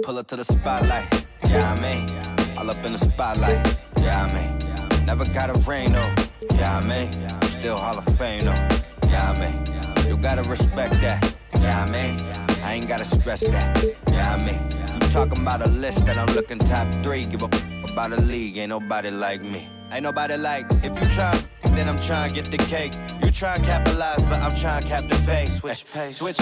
Pull up to the spotlight, yeah, I mean. All up in the spotlight, yeah, I mean. Never got a ring, though, yeah, I mean. Still Hall of Fame, though, yeah, I mean. You gotta respect that, yeah, I mean. I ain't gotta stress that, yeah, I mean. You talking about a list that I'm looking top 3. Give a about a league, ain't nobody like me. Ain't nobody like, if you try, then I'm trying to get the cake. You try and capitalize, but I'm trying to cap the face. Switch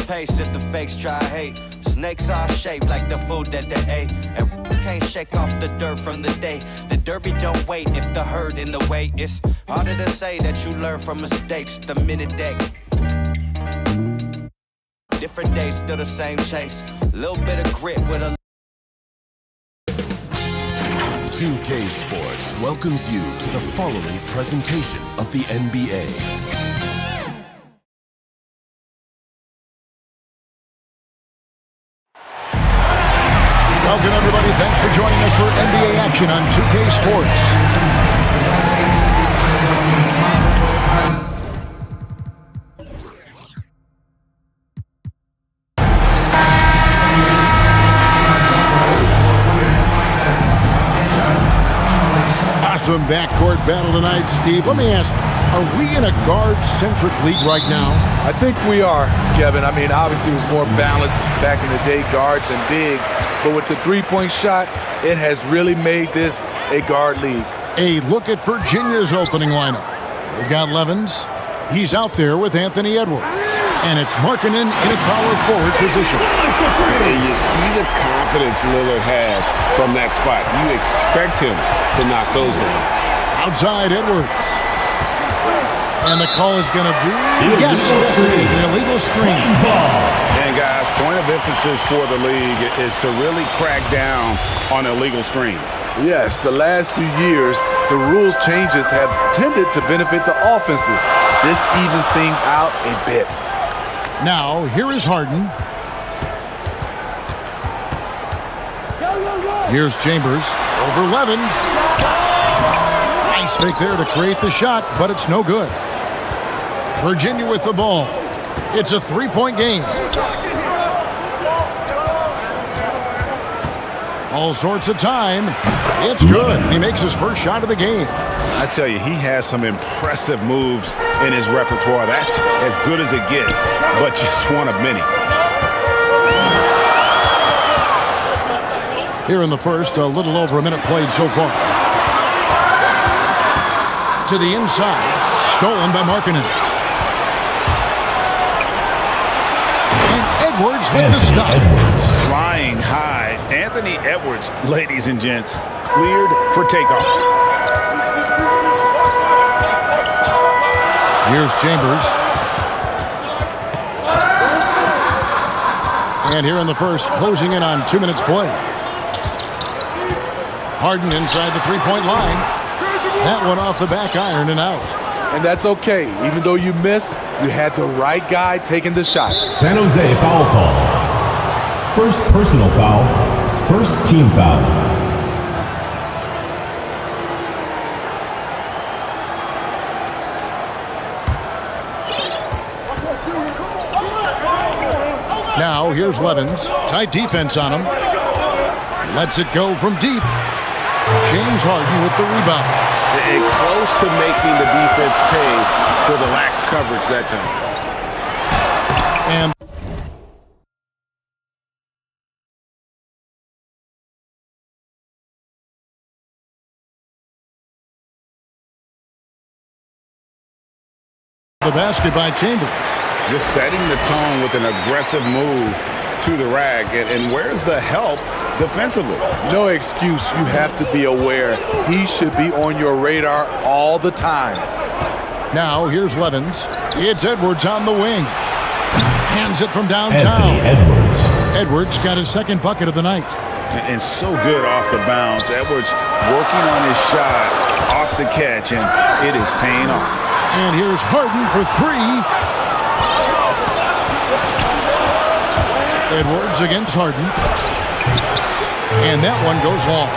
pace if the fakes try to hate. Snakes are shaped like the food that they ate. And can't shake off the dirt from the day. The derby don't wait if the herd in the way. It's harder to say that you learn from mistakes the minute that. Different days, still the same chase. Little bit of grit with a 2K Sports welcomes you to the following presentation of the NBA. Welcome, everybody. Thanks for joining us for NBA action on 2K Sports. Awesome backcourt battle tonight, Steve. Let me ask, are we in a guard-centric league right now? I think we are, Kevin. I mean, obviously it was more balanced back in the day, guards and bigs. But with the three-point shot, it has really made this a guard league. A look at Virginia's opening lineup. They've got Levens. He's out there with Anthony Edwards. And it's Markkanen in a power forward position. And you see the confidence Lillard has from that spot. You expect him to knock those down. Outside Edwards. And the call is going to be, yes, it is an illegal screen. And guys, point of emphasis for the league is to really crack down on illegal screens. Yes, the last few years, the rules changes have tended to benefit the offenses. This evens things out a bit. Now, here is Harden. Here's Chambers over Levens. Nice fake there to create the shot, but it's no good. Virginia with the ball. It's a three-point game. All sorts of time. It's good. He makes his first shot of the game. I tell you, he has some impressive moves in his repertoire. That's as good as it gets, but just one of many. Here in the first, a little over a minute played so far. To the inside, stolen by Markkanen. And Edwards with the stop. Flying high. Anthony Edwards, ladies and gents, cleared for takeoff. Here's Chambers. And here in the first, closing in on 2 minutes play. Harden inside the three-point line. That one off the back iron and out. And that's okay. Even though you miss, you had the right guy taking the shot. San Jose foul call. First personal foul. First team foul. Now, here's Levens. Tight defense on him. Lets it go from deep. James Harden with the rebound. And close to making the defense pay for the lax coverage that time. And the basket by Chambers. Just setting the tone with an aggressive move to the rack. And where's the help defensively? No excuse. You have to be aware. He should be on your radar all the time. Now, here's Levens. It's Edwards on the wing. Hands it from downtown. Edwards. Edwards got his second bucket of the night. And so good off the bounce. Edwards working on his shot off the catch, and it is paying off. And here's Harden for three. Edwards against Harden. And that one goes long.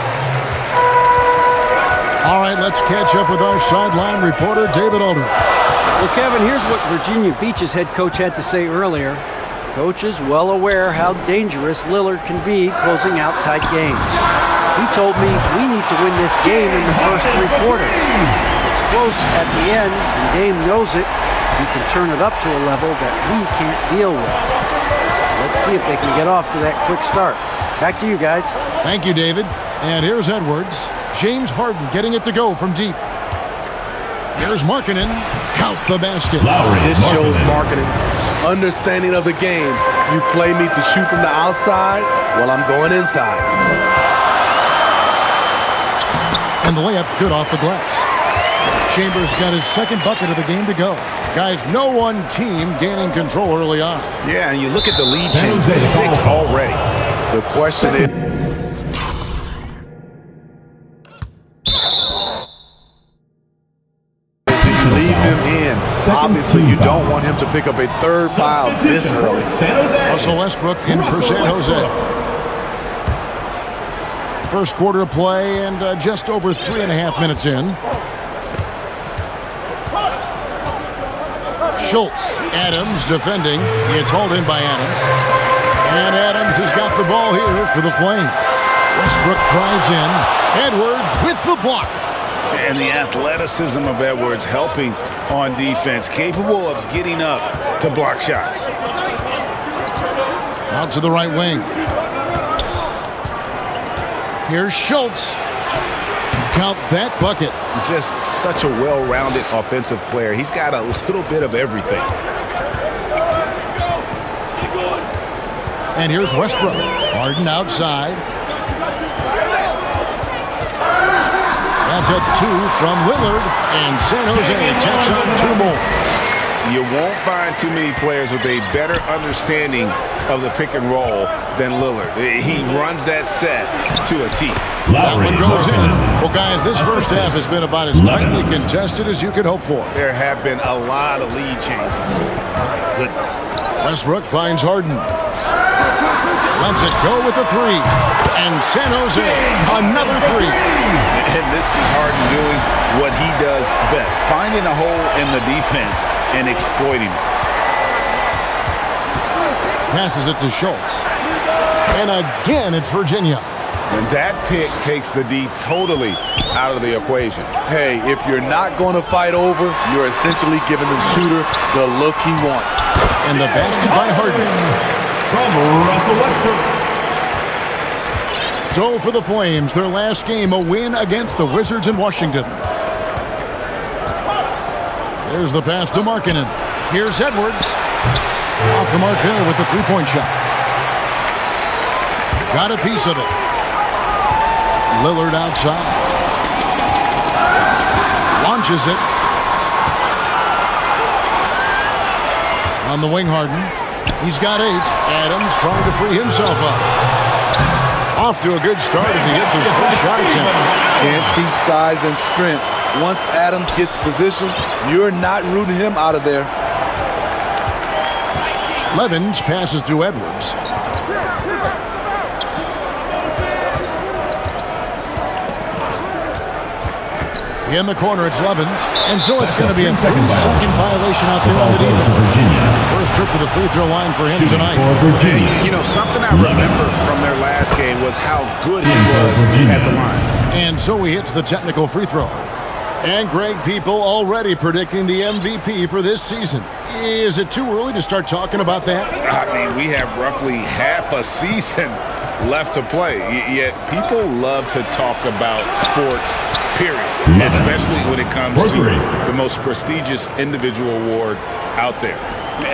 All right, let's catch up with our sideline reporter, David Aldridge. Well, Kevin, here's what Virginia Beach's head coach had to say earlier. Coach is well aware how dangerous Lillard can be closing out tight games. He told me we need to win this game in the first 3 quarters. If it's close at the end and Dame knows it, he can turn it up to a level that we can't deal with. Let's see if they can get off to that quick start. Back to you guys. Thank you, David. And here's Edwards. James Harden getting it to go from deep. Here's Markkanen. Count the basket. This shows Markkanen's understanding of the game. You play me to shoot from the outside while I'm going inside. And the layup's good off the glass. Chambers got his second bucket of the game to go. Guys, no one team gaining control early on. Yeah, and you look at the lead change, 6 already. The question is, leave him in. Obviously, you don't want him to pick up a third foul this early. Russell Westbrook in for San Jose. First quarter of play and just over 3.5 minutes in. Schultz, Adams defending. It's hauled in by Adams. And Adams has got the ball here for the Flames. Westbrook drives in. Edwards with the block. And the athleticism of Edwards helping on defense, capable of getting up to block shots. Out to the right wing. Here's Schultz. Count that bucket. Just such a well-rounded offensive player. He's got a little bit of everything. And here's Westbrook. Harden outside. That's a 2 from Lillard, and San Jose takes on 2 more. You won't find too many players with a better understanding of the pick and roll than Lillard. He runs that set to a T. That one goes in. Well, guys, this first half has been about as tightly contested as you could hope for. There have been a lot of lead changes. My goodness. Westbrook finds Harden. Lets it go with a 3. And San Jose, another 3. And this is Harden doing what he does best, finding a hole in the defense and exploiting it. Passes it to Schultz. And again, it's Virginia. And that pick takes the D totally out of the equation. Hey, if you're not going to fight over, you're essentially giving the shooter the look he wants. And the basket by Harden. From Russell Westbrook. So for the Flames, their last game, a win against the Wizards in Washington. There's the pass to Markkanen. Here's Edwards. Off the mark there with the 3-point shot. Got a piece of it. Lillard outside. Launches it. On the wing, Harden. He's got 8. Adams trying to free himself up. Off to a good start as he hits his first shot attempt. Can't teach size and strength. Once Adams gets position, you're not rooting him out of there. Levens passes to Edwards. In the corner, it's Levens. And so it's going to be a 3-second violation out there on the defense. First trip to the free throw line for him tonight. You know, something I remember from their last game was how good he was at the line. And so he hits the technical free throw. And Greg, people already predicting the MVP for this season. Is it too early to start talking about that? I mean, we have roughly half a season left to play, yet people love to talk about sports, period, especially when it comes to the most prestigious individual award out there.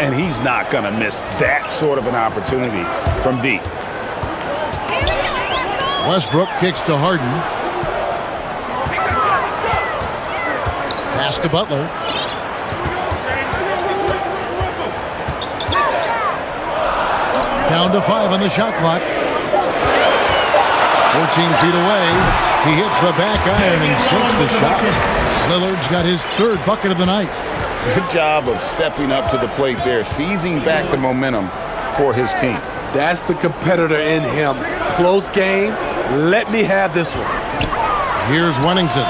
And he's not going to miss that sort of an opportunity from deep. Westbrook kicks to Harden. Pass to Butler. Down to 5 on the shot clock. 14 feet away. He hits the back iron and sinks the shot. Lillard's got his 3rd bucket of the night. Good job of stepping up to the plate there, seizing back the momentum for his team. That's the competitor in him. Close game. Let me have this one. Here's Wennington.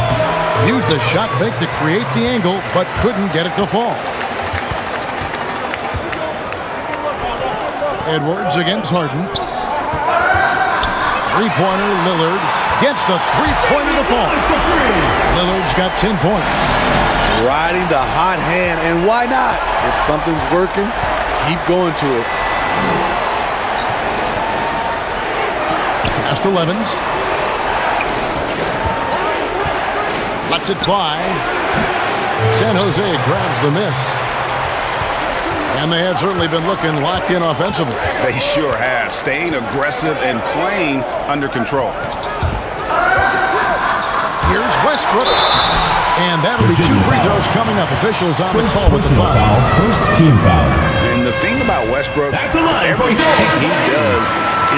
Used the shot fake to create the angle, but couldn't get it to fall. Edwards against Harden. Three-pointer, Lillard gets the three-pointer to fall. Lillard's got 10 points. Riding the hot hand, and why not? If something's working, keep going to it. Pass to Levens. Lets it fly. San Jose grabs the miss. And they have certainly been looking locked in offensively. They sure have, staying aggressive and playing under control. Here's Westbrook. And that'll be 2 free throws coming up. Officials on the call with the foul. First team foul. And the thing about Westbrook, everything he does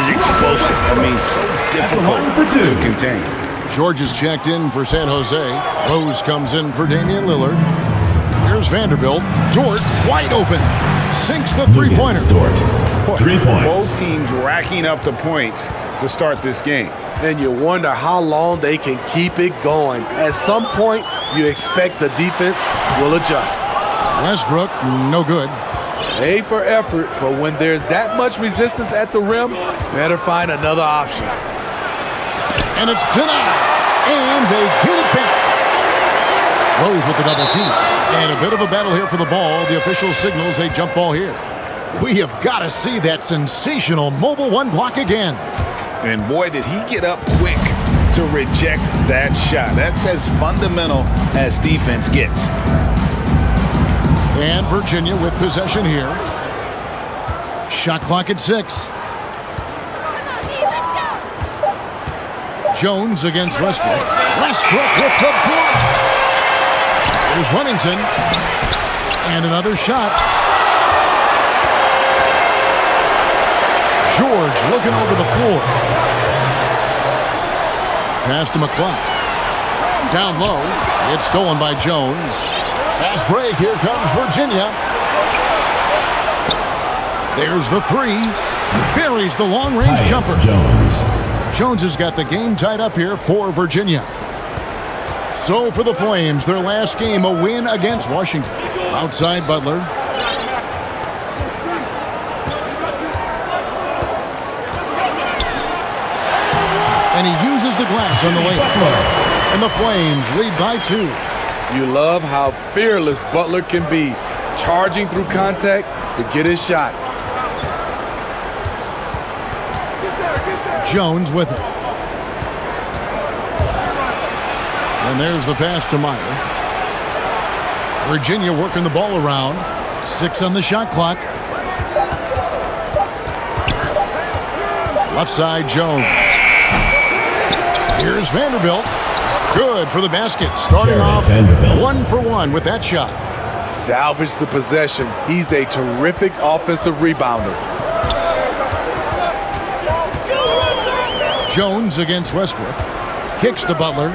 is explosive. I mean, so difficult to contain. George is checked in for San Jose. Rose comes in for Damian Lillard. Here's Vanderbilt. Dort wide open. Sinks the three-pointer. Dort. 3 points. Both teams racking up the points to start this game. And you wonder how long they can keep it going. At some point, you expect the defense will adjust. Westbrook, no good. A for effort, but when there's that much resistance at the rim, better find another option. And it's denied. And they get it back. Rose with the double team. And a bit of a battle here for the ball. The official signals a jump ball here. We have got to see that sensational mobile one block again. And boy, did he get up quick to reject that shot. That's as fundamental as defense gets. And Virginia with possession here. Shot clock at 6. Jones against Westbrook. Westbrook with the block. Here's Huntington. And another shot. George looking over the floor. Pass to McCloud. Down low. It's stolen by Jones. Fast break. Here comes Virginia. There's the 3. Buries the long-range jumper. Jones has got the game tied up here for Virginia. So for the Flames, their last game, a win against Washington. Outside Butler. And he uses the glass on the layup. And the Flames lead by 2. You love how fearless Butler can be, charging through contact to get his shot. Jones with it. And there's the pass to Meyer. Virginia working the ball around. 6 on the shot clock. Left side, Jones. Here's Vanderbilt. Good for the basket. Starting off 1 for 1 with that shot. Salvage the possession. He's a terrific offensive rebounder. Jones against Westbrook. Kicks to Butler.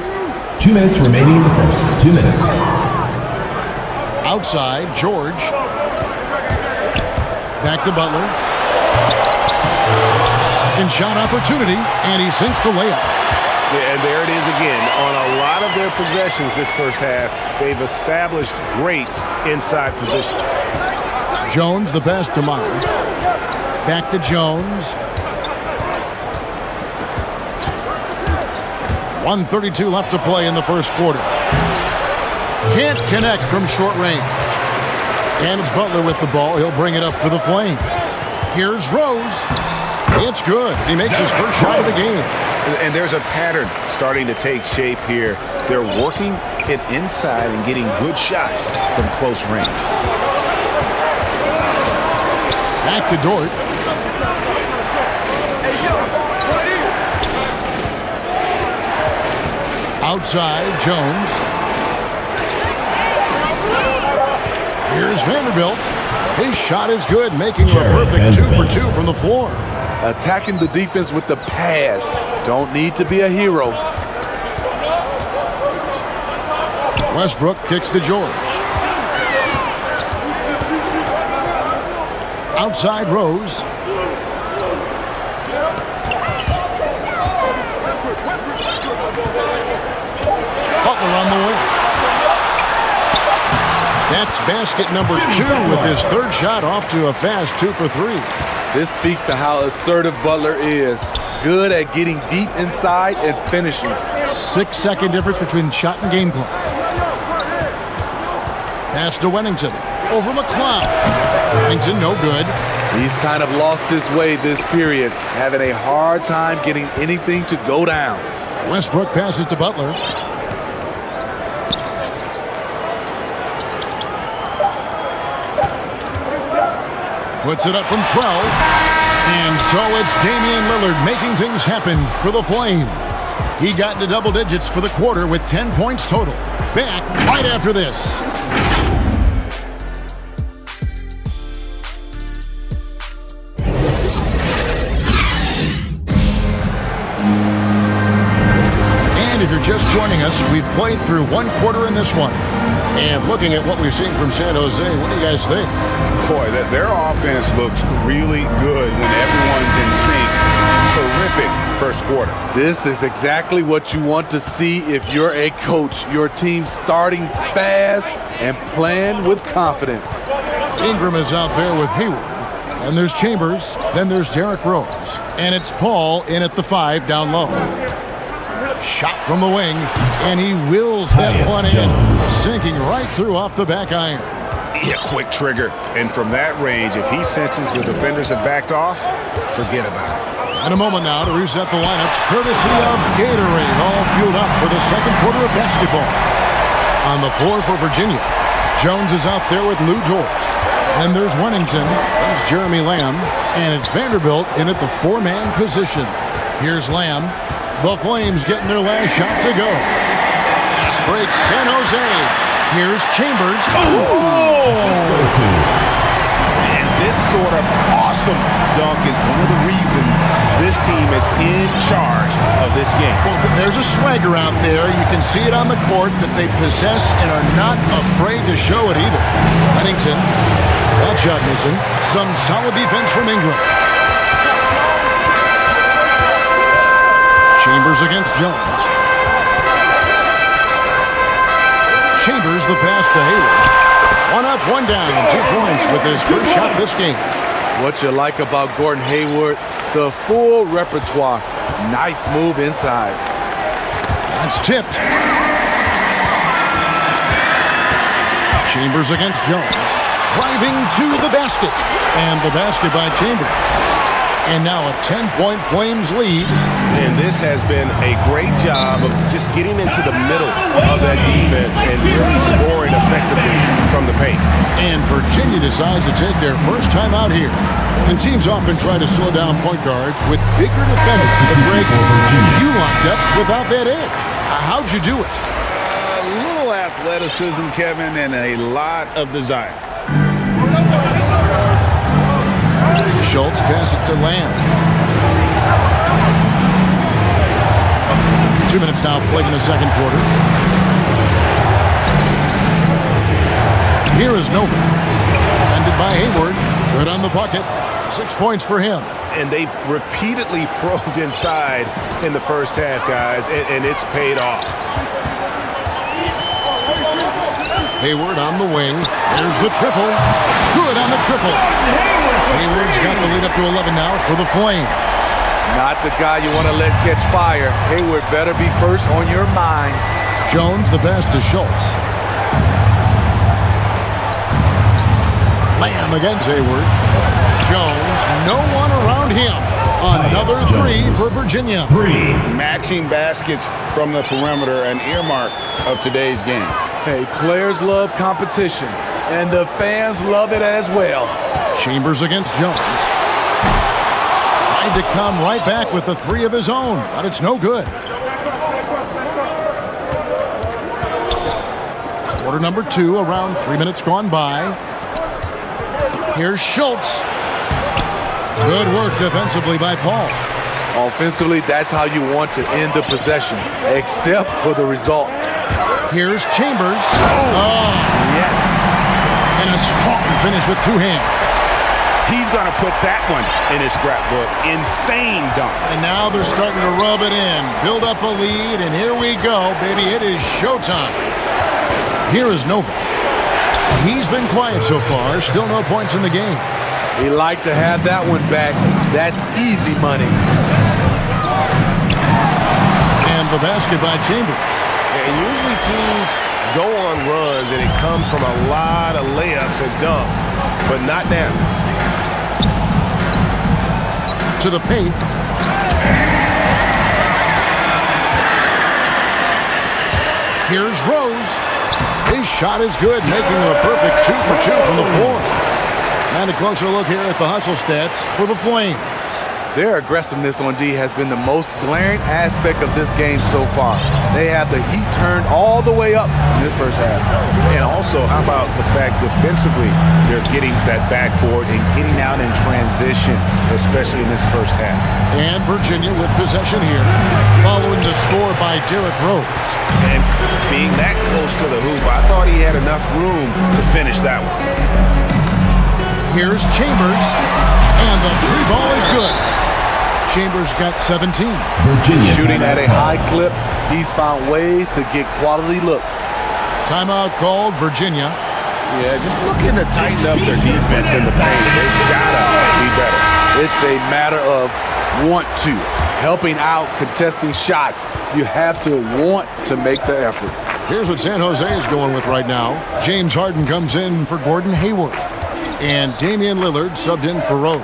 2 minutes remaining in the first. 2 minutes. Outside, George. Back to Butler. Second shot opportunity, and he sinks the layup. Yeah, and there it is again. On a lot of their possessions this first half, they've established great inside position. Jones, the pass to Meyer. Back to Jones. 1:32 left to play in the first quarter. Can't connect from short range. And it's Butler with the ball. He'll bring it up for the Flames. Here's Rose. It's good. He makes his first shot of the game. And there's a pattern starting to take shape here. They're working it inside and getting good shots from close range. Back to Dort. Outside, Jones. Here's Vanderbilt. His shot is good, making a perfect 2 for 2 from the floor. Attacking the defense with the pass. Don't need to be a hero. Westbrook kicks to George. Outside, Rose. Butler on the wing. That's basket number 2 with his third shot off to a fast 2 for 3. This speaks to how assertive Butler is. Good at getting deep inside and finishing. 6-second difference between shot and game clock. Pass to Wennington. Over McLeod. Wennington, no good. He's kind of lost his way this period, having a hard time getting anything to go down. Westbrook passes to Butler. Puts it up from 12. And so it's Damian Lillard making things happen for the Flames. He got into double digits for the quarter with 10 points total. Back right after this. And if you're just joining us, we've played through one quarter in this one. And looking at what we've seen from San Jose, what do you guys think? Boy, their offense looks really good when everyone's in sync. Terrific first quarter. This is exactly what you want to see if you're a coach. Your team starting fast and playing with confidence. Ingram is out there with Hayward. And there's Chambers. Then there's Derrick Rose. And it's Paul in at the 5 down low. Shot from the wing. And he wills that one in. Sinking right through off the back iron. Yeah, quick trigger. And from that range, if he senses the defenders have backed off, forget about it. And a moment now to reset the lineups, courtesy of Gatorade, all fueled up for the second quarter of basketball. On the floor for Virginia, Jones is out there with Lou Dort. And there's Wennington, there's Jeremy Lamb, and it's Vanderbilt in at the 4-man position. Here's Lamb. The Flames getting their last shot to go. Pass breaks San Jose. Here's Chambers. Oh! And this sort of awesome dunk is one of the reasons this team is in charge of this game. Well, there's a swagger out there. You can see it on the court that they possess and are not afraid to show it either. Wennington, that shot missing. Some solid defense from Ingram. Chambers against Jones. Chambers the pass to Hayward. 1 up, 1 down, 2 points with his first shot this game. What you like about Gordon Hayward, the full repertoire. Nice move inside. That's tipped. Chambers against Jones. Driving to the basket. And the basket by Chambers. And now a 10-point Flames lead. And this has been a great job of just getting into the middle of that defense and really scoring effectively from the paint. And Virginia decides to take their first time out here. And teams often try to slow down point guards with bigger defenders to break. You locked up without that edge. How'd you do it? A little athleticism, Kevin, and a lot of desire. Schultz passes to Lamb. 2 minutes now played in the second quarter. Here is Nova. Defended by Hayward. Good on the bucket. 6 points for him. And they've repeatedly probed inside in the first half, guys, and it's paid off. Hayward on the wing. There's the triple. Good on the triple. Hayward's got the lead up to 11 now for the Flames. Not the guy you want to let catch fire. Hayward better be first on your mind. Jones the pass to Schultz. Lamb against Hayward. Jones, no one around him. Another 3 for Virginia. 3. Matching baskets from the perimeter, an earmark of today's game. Hey, players love competition, and the fans love it as well. Chambers against Jones. Tried to come right back with the 3 of his own, but it's no good. Quarter number 2, around 3 minutes gone by. Here's Schultz. Good work defensively by Paul. Offensively, that's how you want to end the possession, except for the result. Here's Chambers. Yes. And a strong finish with 2 hands. He's going to put that one in his scrapbook. Insane dunk. And now they're starting to rub it in. Build up a lead, and here we go, baby. It is showtime. Here is Nova. He's been quiet so far. Still no points in the game. He liked to have that one back. That's easy money. And the basket by Chambers. And usually teams go on runs and it comes from a lot of layups and dunks, but not now. To the paint. Here's Rose. His shot is good, making him a perfect 2 for 2 from the floor. And a closer look here at the hustle stats for the Flames. Their aggressiveness on D has been the most glaring aspect of this game so far. They have the heat turned all the way up in this first half. And also, how about the fact defensively they're getting that backboard and getting out in transition, especially in this first half. And Virginia with possession here, following the score by Derrick Rose. And being that close to the hoop, I thought he had enough room to finish that one. Here's Chambers, and the three ball is good. Chambers got 17. Virginia Shooting at a high clip, he's found ways to get quality looks. Timeout called, Virginia. Yeah, just looking to tighten up their defense in the paint. They've got to be better. It's a matter of want to. Helping out, contesting shots. You have to want to make the effort. Here's what San Jose is going with right now. James Harden comes in for Gordon Hayward. And Damian Lillard subbed in for Rose.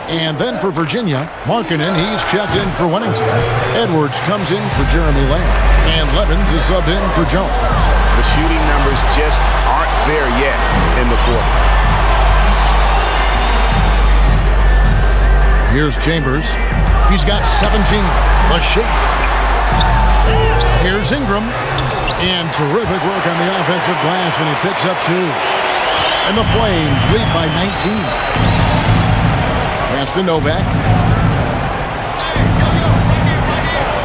And then for Virginia, Markkanen, he's checked in for Wennington. Edwards comes in for Jeremy Lamb. And Levens is subbed in for Jones. The shooting numbers just aren't there yet in the quarter. Here's Chambers. He's got 17. The shake. Here's Ingram. And terrific work on the offensive glass, and he picks up 2. And the Flames lead by 19. Pass to Novak.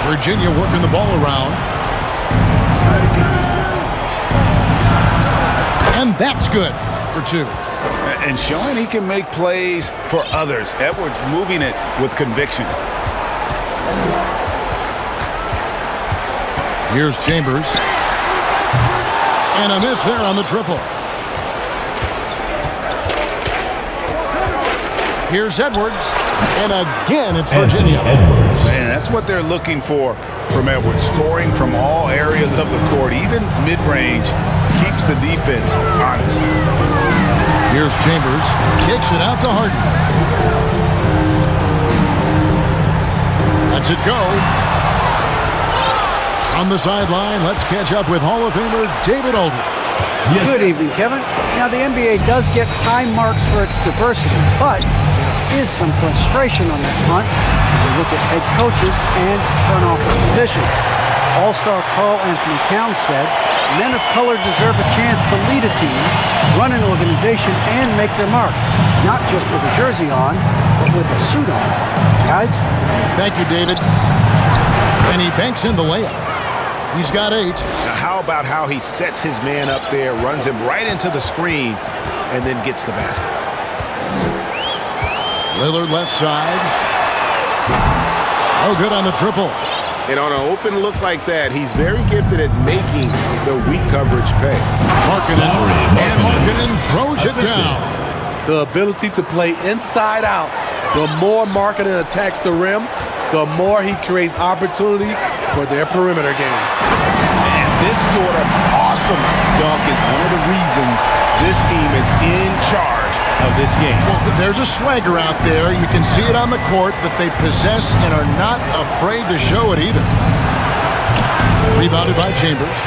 Virginia working the ball around. And that's good for 2. And showing he can make plays for others. Edwards moving it with conviction. Here's Chambers. And a miss there on the triple. Here's Edwards. And again, it's Virginia. Edwards. Man, that's what they're looking for from Edwards. Scoring from all areas of the court, even mid-range, keeps the defense honest. Here's Chambers. Kicks it out to Harden. Lets it go. On the sideline, let's catch up with Hall of Famer David Aldridge. Yes. Good evening, Kevin. Now, the NBA does get high marks for its diversity, but there is some frustration on that front as you look at head coaches and front office positions. All-star Karl Anthony Towns said, men of color deserve a chance to lead a team, run an organization, and make their mark. Not just with a jersey on, but with a suit on. Guys? Thank you, David. And he banks in the layup. He's got 8. Now, how about how he sets his man up there, runs him right into the screen, and then gets the basket. Lillard left side. No good on the triple. And on an open look like that, he's very gifted at making the weak coverage pay. Markkanen. And Markkanen throws it down. The ability to play inside out. The more Markkanen attacks the rim, the more he creates opportunities for their perimeter game. And this sort of awesome dunk is one of the reasons this team is in charge of this game. Well, there's a swagger out there. You can see it on the court that they possess and are not afraid to show it either. Rebounded by Chambers.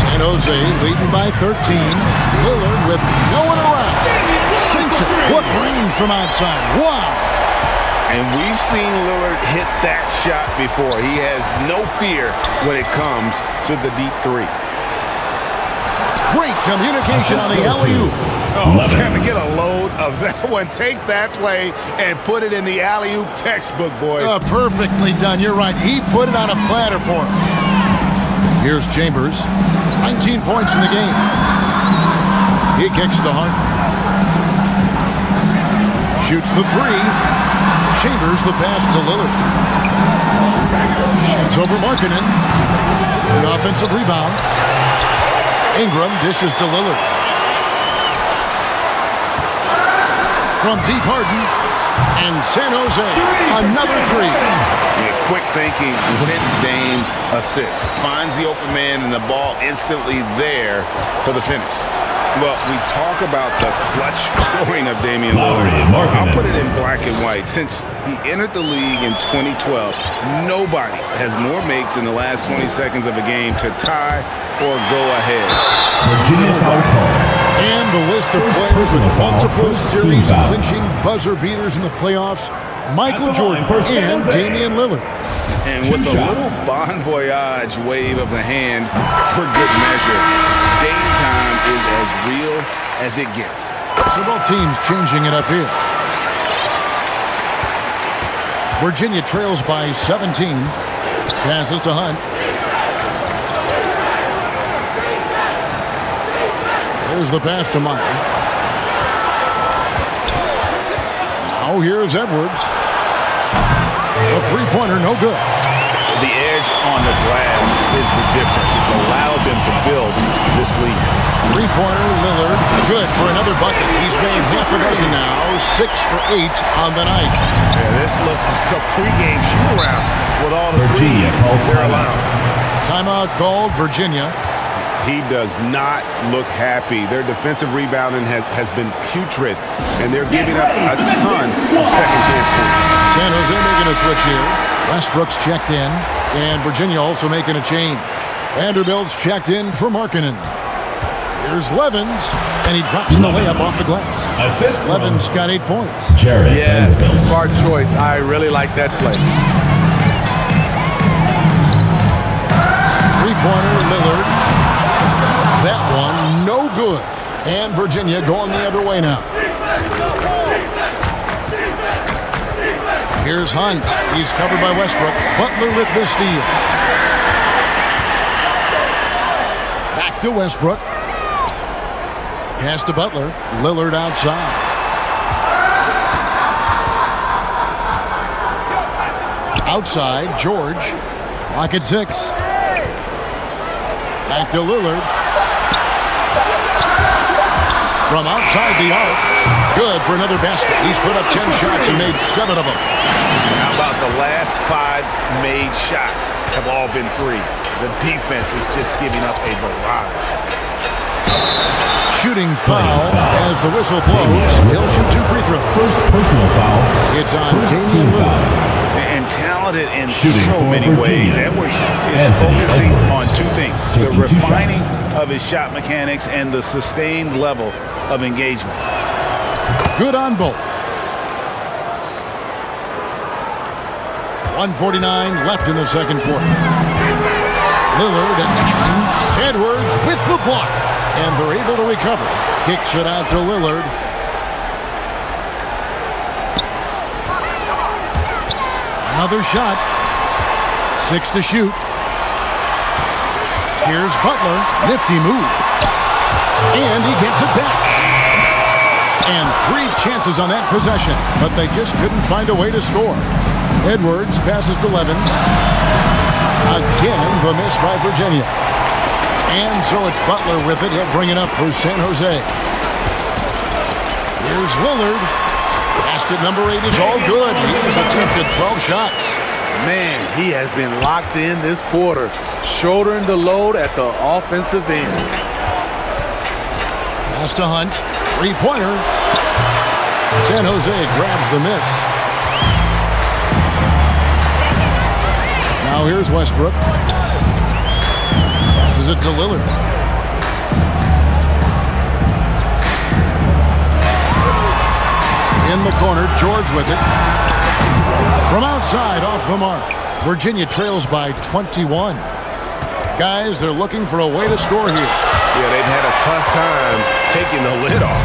San Jose leading by 13. Lillard with no one around. Sinks it. What range from outside. Wow. And we've seen Lillard hit that shot before. He has no fear when it comes to the deep 3. Great communication on the alley-oop. Oh, can we get a load of that one? Take that play and put it in the alley-oop textbook, boys. Perfectly done. You're right. He put it on a platter for him. Here's Chambers. 19 points in the game. He kicks to Harden. Shoots the 3. Chambers the pass to Lillard. Shoots over Markkanen. The offensive rebound. Ingram dishes to Lillard. from deep Harden. And San Jose, another three. Yeah, quick thinking, wins Dame assist. Finds the open man and the ball instantly there for the finish. Well, we talk about the clutch scoring of Damian Lillard. I'll put it in black and white. Since he entered the league in 2012, nobody has more makes in the last 20 seconds of a game to tie or go ahead. Virginia foul call. And the list of players with multiple series-clinching buzzer beaters in the playoffs, Michael Jordan and Damian Lillard. And with a little bon voyage wave of the hand for good measure, Dame time is as real as it gets. So both teams changing it up here. Virginia trails by 17. Passes to Hunt. There's the pass to Meyer. Now here's Edwards. The three-pointer, no good. The edge on the glass is the difference. It's allowed them to build this lead. Three-pointer, Lillard, good for another bucket. He's made half a dozen now, 6 for 8 on the night. Yeah, this looks like a pregame shoot-around with all the Virginia calls they're timeout. Timeout called Virginia. He does not look happy. Their defensive rebounding has been putrid, and they're giving up a ton of second-chance points. San Jose making a switch here. Westbrook's checked in, and Virginia also making a change. Vanderbilt's checked in for Markkanen. Here's Levens, and he drops in the layup off the glass. Assist from Levens got 8 points. Jared Yes, Vanderbilt. smart choice. I really like that play. Three-pointer, Lillard. That one, no good. And Virginia going the other way now. Here's Hunt. He's covered by Westbrook. Butler with the steal. Back to Westbrook. Pass to Butler. Lillard outside. Outside, George. Clock at 6. Back to Lillard. From outside the arc. Good for another basket. He's put up 10 shots and made 7 of them. How about the last 5 made shots have all been threes? The defense is just giving up a barrage. Shooting foul as the whistle blows. He'll shoot 2 free throws. First personal foul. It's on First Damian team Lillard. foul. And talented in Shooting so for many ways. Virginia. Edwards is Anthony focusing Edwards. on 2 things. The Taking 2 refining shots. of his shot mechanics and the sustained level of engagement. Good on both. 1:49 left in the second quarter. Lillard attacking. Edwards with the block. And they're able to recover. Kicks it out to Lillard. Another shot. 6 to shoot. Here's Butler. Nifty move. And he gets it back. And 3 chances on that possession, but they just couldn't find a way to score. Edwards passes to Levens. Again, the miss by Virginia. And so it's Butler with it. He'll bring it up for San Jose. Here's Lillard. Basket number 8 is all good. He has attempted 12 shots. Man, he has been locked in this quarter, shouldering the load at the offensive end. Pass to Hunt. Three-pointer. San Jose grabs the miss. Now here's Westbrook. Passes it to Lillard. In the corner, George with it. From outside, off the mark. Virginia trails by 21. Guys, they're looking for a way to score here. Yeah, they've had a tough time taking the lid off.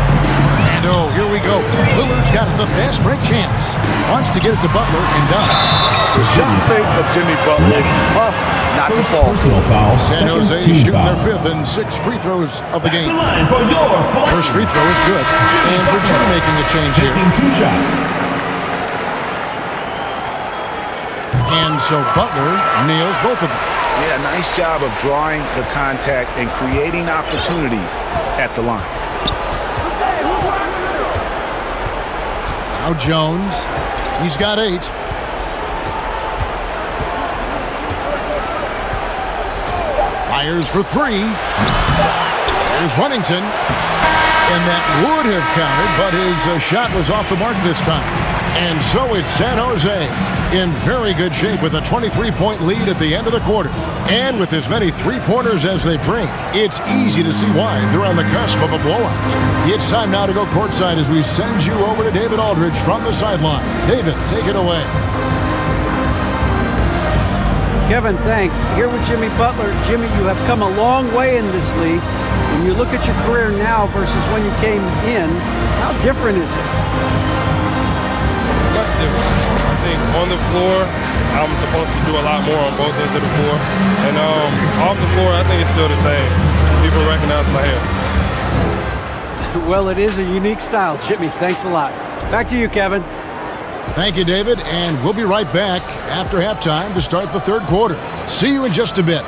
And oh, here we go. Lillard's got the fast break chance. Wants to get it to Butler and does. The shot fake of Jimmy Butler is tough not to First fall. personal foul. San Jose Second team shooting foul. their 5th and 6 free throws of the game. Line for your First free throw is good. And Virginia making a change here. Taking 2 shots. And so Butler nails both of them. Yeah, nice job of drawing the contact and creating opportunities at the line. Now Jones. He's got 8. Fires for 3. There's Huntington. And that would have counted, but his shot was off the mark this time. And so it's San Jose in very good shape with a 23-point lead at the end of the quarter. And with as many three-pointers as they bring, it's easy to see why they're on the cusp of a blowout. It's time now to go courtside as we send you over to David Aldridge from the sideline. David, take it away. Kevin, thanks. Here with Jimmy Butler. Jimmy, you have come a long way in this league. When you look at your career now versus when you came in, how different is it? Much different. I think on the floor, I'm supposed to do a lot more on both ends of the floor. And off the floor, I think it's still the same. People recognize my hair. Well, it is a unique style. Jimmy, thanks a lot. Back to you, Kevin. Thank you, David, and we'll be right back after halftime to start the third quarter. See you in just a bit.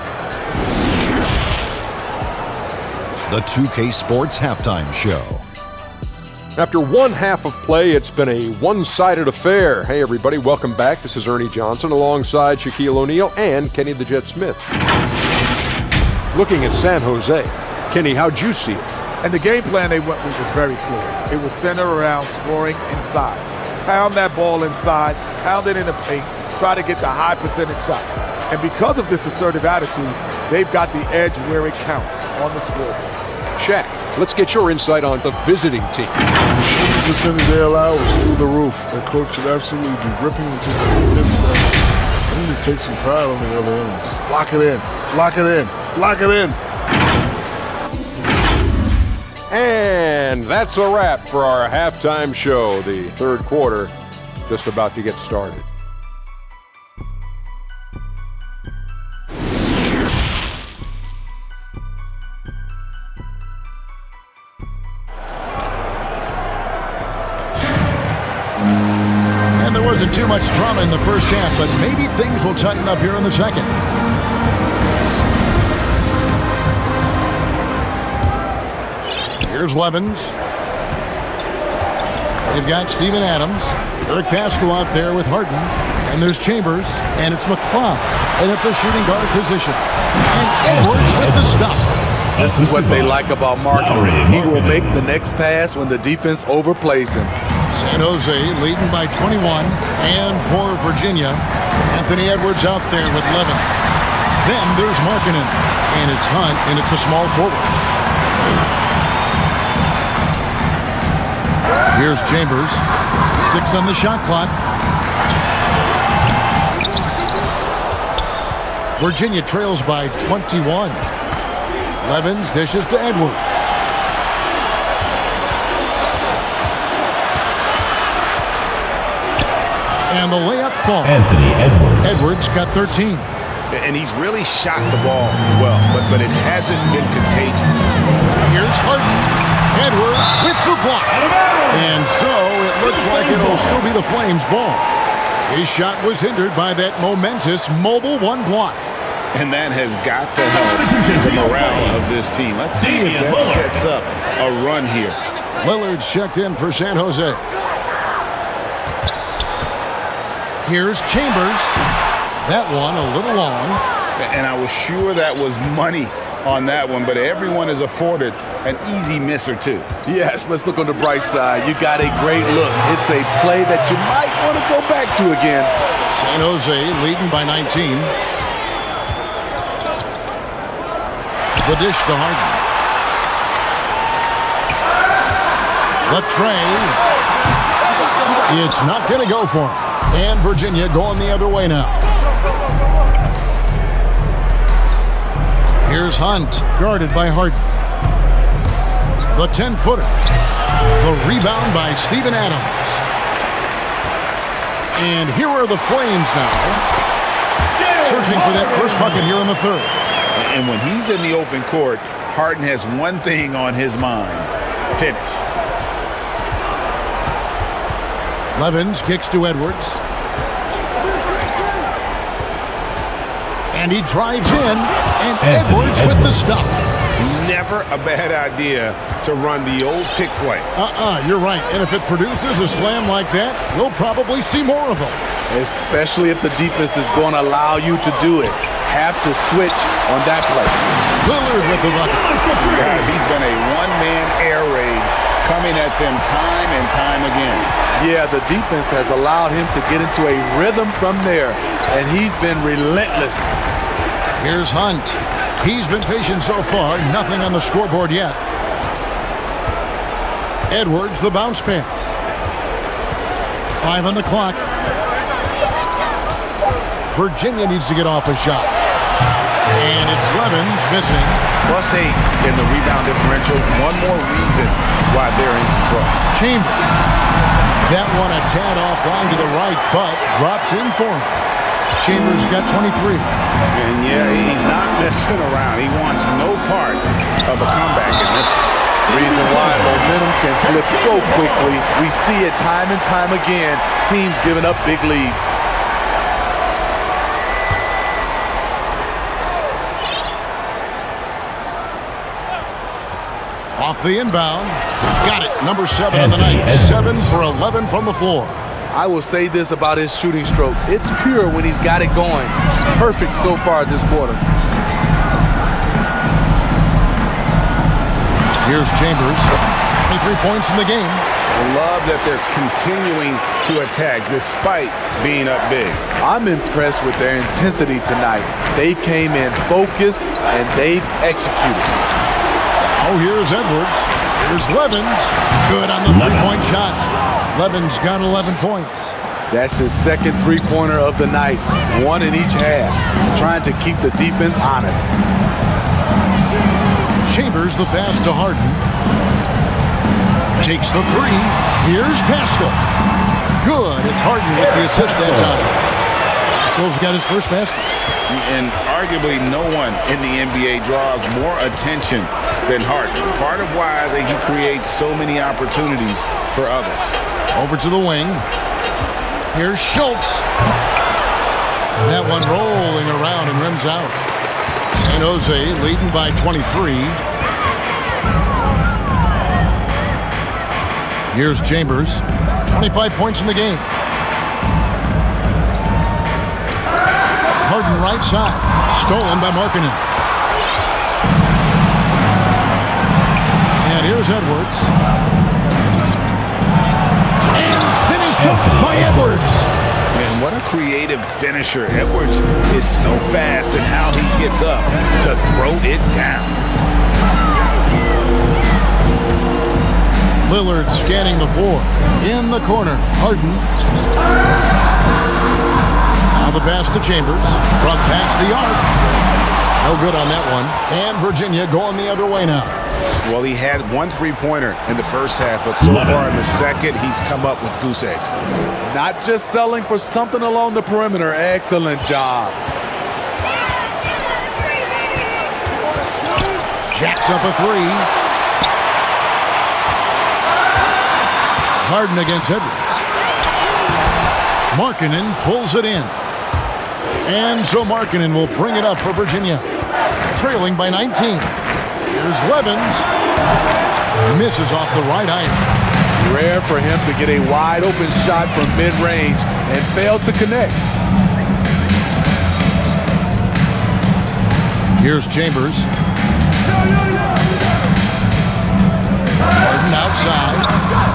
The 2K Sports Halftime Show. After one half of play, it's been a one-sided affair. Hey, everybody, welcome back. This is Ernie Johnson alongside Shaquille O'Neal and Kenny the Jet Smith. Looking at San Jose. Kenny, how'd you see it? And the game plan they went with was very clear. It was centered around scoring inside. Pound that ball inside, pound it in the paint, try to get the high percentage shot. And because of this assertive attitude, they've got the edge where it counts on the scoreboard. Shaq, let's get your insight on the visiting team. The percentage they allow was through the roof. Their coach should absolutely be ripping into the defense. They need to take some pride on the other end. Just lock it in, lock it in, lock it in. And that's a wrap for our halftime show. The third quarter just about to get started. And there wasn't too much drama in the first half, but maybe things will tighten up here in the second. Here's Levens. They've got Steven Adams. Eric Pascal out there with Harden. And there's Chambers. And it's McCloud. And at the shooting guard position. And Edwards with the stop. This is what they like about Markkanen. He will make the next pass when the defense overplays him. San Jose leading by 21. And for Virginia, Anthony Edwards out there with Levens. Then there's Markkanen. And it's Hunt in at the small forward. Here's Chambers. 6 on the shot clock. Virginia trails by 21. Levens dishes to Edwards. And the layup falls. Anthony Edwards. Edwards got 13. And he's really shot the ball well, but it hasn't been contagious. Here's Harden. Edwards with the block. And so it looks like it'll still be the Flames' ball. His shot was hindered by that momentous mobile one block. And that has got to help the morale of this team. Let's see if that sets up a run here. Lillard's checked in for San Jose. Here's Chambers. That one a little long. And I was sure that was money on that one, but everyone is afforded an easy miss or two. Yes, let's look on the bright side. You got a great look. It's a play that you might want to go back to again. San Jose leading by 19. The dish to Harden. The tray. It's not going to go for him. And Virginia going the other way now. Here's Hunt, guarded by Harden. The 10-footer. The rebound by Steven Adams. And here are the Flames now, searching for that first bucket here in the third. And when he's in the open court, Harden has one thing on his mind: finish. Levens kicks to Edwards. And he drives in, and Edwards with the stop. Never never a bad idea to run the old pick play. You're right. And if it produces a slam like that, you'll probably see more of them. Especially if the defense is going to allow you to do it. Have to switch on that play. Lillard with the bucket. Guys, he's been a one-man air raid coming at them time and time again. Yeah, the defense has allowed him to get into a rhythm from there, and he's been relentless. Here's Hunt. He's been patient so far. Nothing on the scoreboard yet. Edwards, the bounce pass. 5 on the clock. Virginia needs to get off a shot. And it's Levens missing. +8 in the rebound differential. One more reason why they're in control. Chambers. That one a tad offline to the right, but drops in for him. Chambers got 23. And yeah, he's not messing around. He wants no part of a comeback in this. Reason why momentum can flip so quickly. We see it time and time again. Teams giving up big leads. Off the inbound. Got it. Number 7 on the night. 7 for 11 from the floor. I will say this about his shooting stroke. It's pure when he's got it going. Perfect so far this quarter. Here's Chambers. 23 points in the game. I love that they're continuing to attack despite being up big. I'm impressed with their intensity tonight. They came in focused and they've executed. Oh, here's Edwards. Here's Levens. Good on the three-point shot. Levens got 11 points. That's his second three-pointer of the night. One in each half. Trying to keep the defense honest. Chambers the pass to Harden. Takes the three. Here's Pascal. Good. It's Harden with the assist that time. Pascal's got his first basket. And arguably no one in the NBA draws more attention than Harden. Part of why he creates so many opportunities for others. Over to the wing. Here's Schultz. That one rolling around and rims out. San Jose leading by 23. Here's Chambers. 25 points in the game. Harden right side. Stolen by Markkanen. And here's Edwards. And finished up by Edwards. Man, what a creative finisher. Edwards is so fast in how he gets up to throw it down. Lillard scanning the floor. In the corner. Harden. Now the pass to Chambers. From past the arc. No good on that one. And Virginia going the other way now. Well, he had one three-pointer in the first half, but so far in the second, he's come up with goose eggs. Not just selling for something along the perimeter. Excellent job. Jacks up a three. Harden against Edwards. Markkanen pulls it in. And so Markkanen will bring it up for Virginia. Trailing by 19. Here's Levens. Misses off the right iron. Rare for him to get a wide open shot from mid-range and fail to connect. Here's Chambers. Harden outside.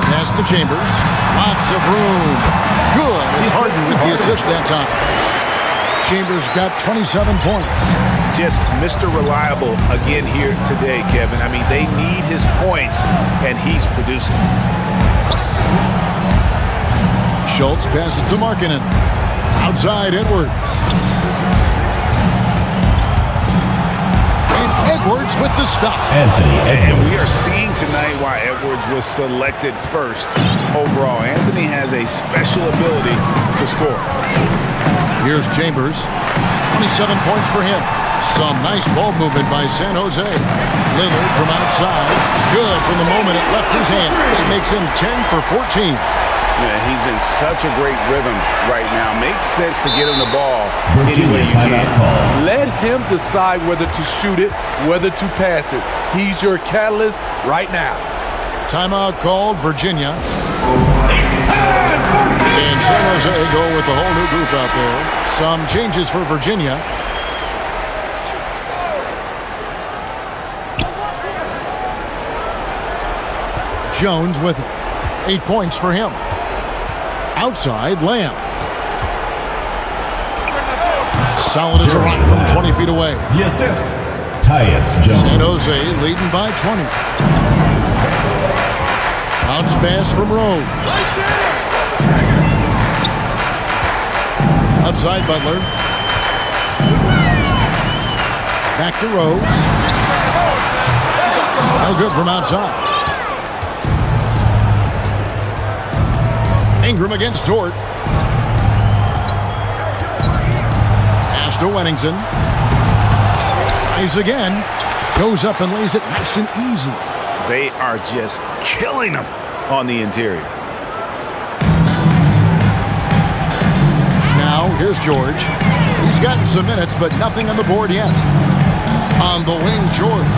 Pass to Chambers. Lots of room. Good. It's Harden with the assist that time. Chambers got 27 points. Just Mr. Reliable again here today, Kevin. I mean, they need his points, and he's producing. Schultz passes to Markkanen. Outside Edwards. And Edwards with the stop. And we are seeing tonight why Edwards was selected first overall. Anthony has a special ability to score. Here's Chambers. 27 points for him. Some nice ball movement by San Jose. Lillard from outside. Good from the moment it left his hand. It makes him 10 for 14. Yeah, he's in such a great rhythm right now. Makes sense to get him the ball any way you timeout can. call. Let him decide whether to shoot it, whether to pass it. He's your catalyst right now. Timeout called, Virginia. And San Jose go with the whole new group out there. Some changes for Virginia. Jones with it. 8 points for him. Outside, Lamb. Solid as a rock from 20 feet away. The assist, Tyus Jones. San Jose leading by 20. Bounce pass from Rose. Outside, Butler. Back to Rose. No good from outside. Ingram against Dort. Pass to Wennington. Tries again. Goes up and lays it nice and easy. They are just killing them on the interior. Now, here's George. He's gotten some minutes, but nothing on the board yet. On the wing, George.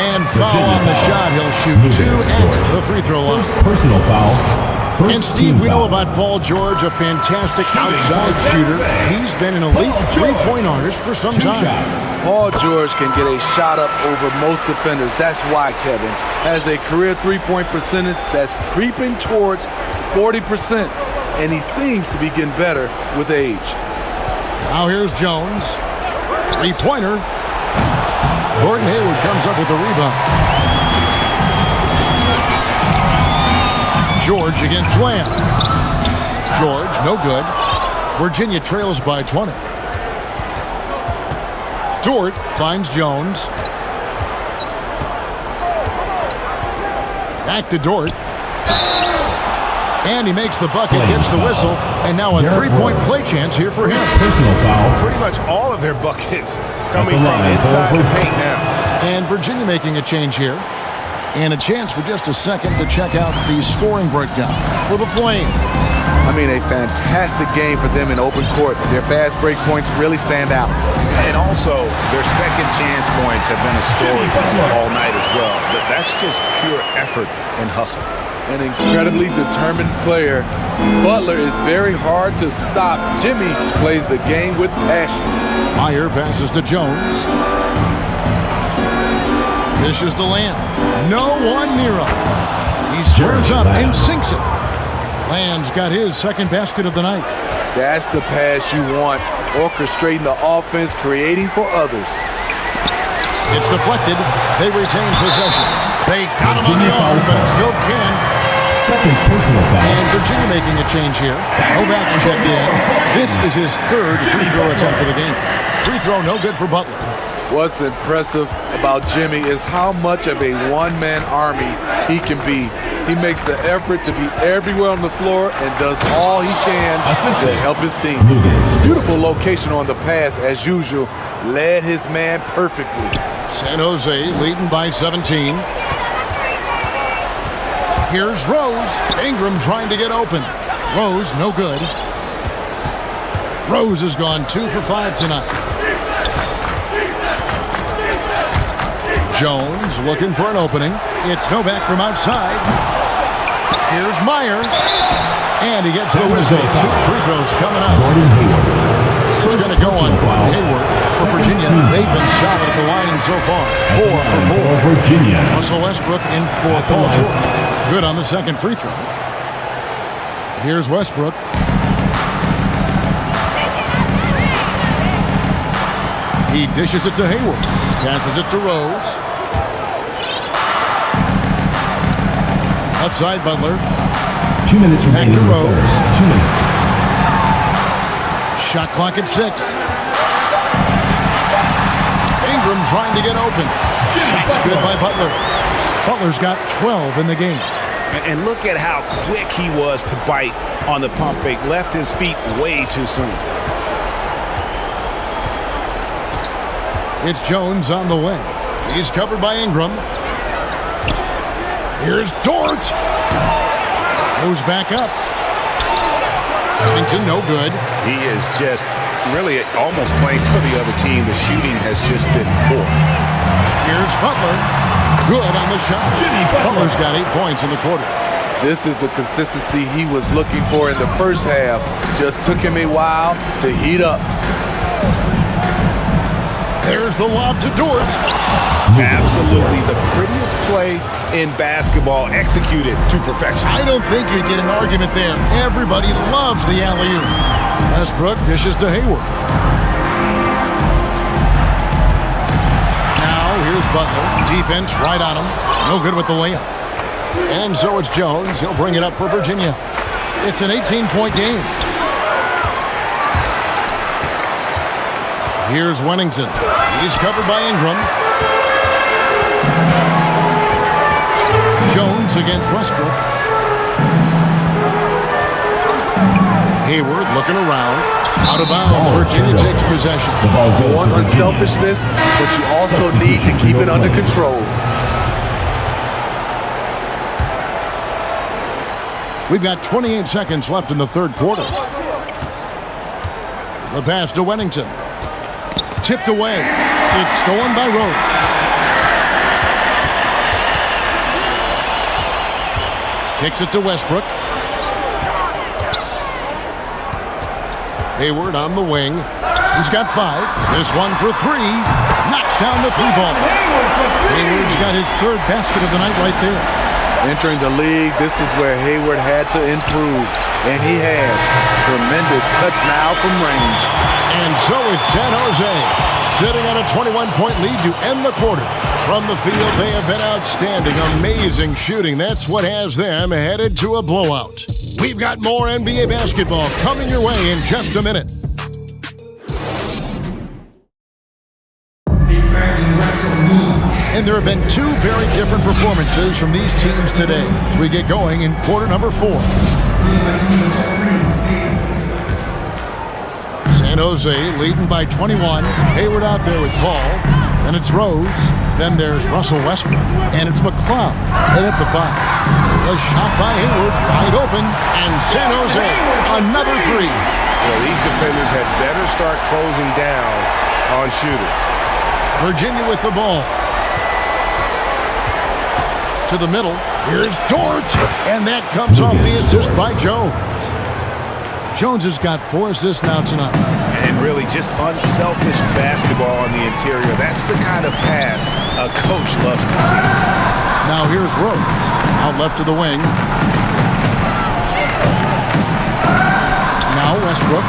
And foul on the shot. He'll shoot 2 at the free throw line. First personal foul. And Steve, we know about Paul George, a fantastic outside shooter. He's been an elite three-point artist for some time. Paul George can get a shot up over most defenders. That's why Kevin has a career three-point percentage that's creeping towards 40%, and he seems to be getting better with age. Now here's Jones. Three-pointer. Gordon Hayward comes up with the rebound. George against Lamb. George, no good. Virginia trails by 20. Dort finds Jones. Back to Dort. And he makes the bucket, gets the whistle, and now a three-point play chance here for him. Personal foul. Pretty much all of their buckets coming from inside the paint now. And Virginia making a change here. And a chance for just a second to check out the scoring breakdown for the Flames. I mean, a fantastic game for them in open court. Their fast break points really stand out. And also, their second chance points have been a story all night as well. That's just pure effort and hustle. An incredibly determined player. Butler is very hard to stop. Jimmy plays the game with passion. Meyer passes to Jones. Dishes to Lamb. No one near him. He squares up and sinks it. Lamb's got his second basket of the night. That's the pass you want. Orchestrating the offense, creating for others. It's deflected. They retain possession. They got him on the arm, but still can. Second personal foul. And Virginia making a change here. Novak's checked in. This is his third free throw attempt of the game. Free throw no good for Butler. What's impressive about Jimmy is how much of a one-man army he can be. He makes the effort to be everywhere on the floor and does all he can to help his team. Beautiful location on the pass as usual. Led his man perfectly. San Jose leading by 17. Here's Rose. Ingram trying to get open. Rose, no good. Rose has gone 2 for 5 tonight. Jones looking for an opening. It's Novak from outside. Here's Meyer. And he gets the whistle. 2 free throws coming up. It's going to go on Gordon Hayward for Virginia. They've been solid at the line so far. 4 for 4. Virginia. Russell Westbrook in for Paul George. Good on the second free throw. Here's Westbrook. He dishes it to Hayward. Passes it to Rose. Outside Butler. 2 minutes remaining in the Rose. third. 2 minutes. Shot clock at 6. Ingram trying to get open. Shot's good by Butler. Butler's got 12 in the game. And look at how quick he was to bite on the pump fake. Left his feet way too soon. It's Jones on the way. He's covered by Ingram. Here's Dort. Goes back up. Huntington, no good. He is just really almost playing for the other team. The shooting has just been poor. Here's Butler. Good on the shot. Butler's got 8 points in the quarter. This is the consistency he was looking for in the first half. Just took him a while to heat up. There's the lob to Dort. Absolutely the prettiest play in basketball, executed to perfection. I don't think you'd get an argument there. Everybody loves the alley-oop. Westbrook dishes to Hayward. Now here's Butler. Defense right on him. No good with the layup. And so it's Jones. He'll bring it up for Virginia. It's an 18-point game. Here's Wennington. He's covered by Ingram. Jones against Westbrook. Hayward looking around. Out of bounds. Virginia takes possession. You want unselfishness, but you also need to keep it under control. We've got 28 seconds left in the third quarter. The pass to Wennington. Tipped away. It's stolen by Rose. Kicks it to Westbrook. Hayward on the wing. He's got 5. This one for 3. Knocks down the 3-ball. Hayward's got his 3rd basket of the night right there. Entering the league, this is where Hayward had to improve, and he has. Tremendous touch now from range. And so it's San Jose sitting on a 21-point lead to end the quarter. From the field, they have been outstanding. Amazing shooting. That's what has them headed to a blowout. We've got more NBA basketball coming your way in just a minute. And there have been 2 very different performances from these teams today as we get going in quarter number 4. San Jose leading by 21. Hayward out there with Paul. Then it's Rose. Then there's Russell Westbrook. And it's McCloud right at the 5. A shot by Hayward, wide open. And San Jose, another 3. Well, these defenders had better start closing down on shooting. Virginia with the ball. To the middle. Here's Dort. And that comes off the assist by Jones. Jones has got 4 assists now tonight. And really just unselfish basketball on the interior. That's the kind of pass a coach loves to see. Now here's Rose. Out left of the wing. Now Westbrook.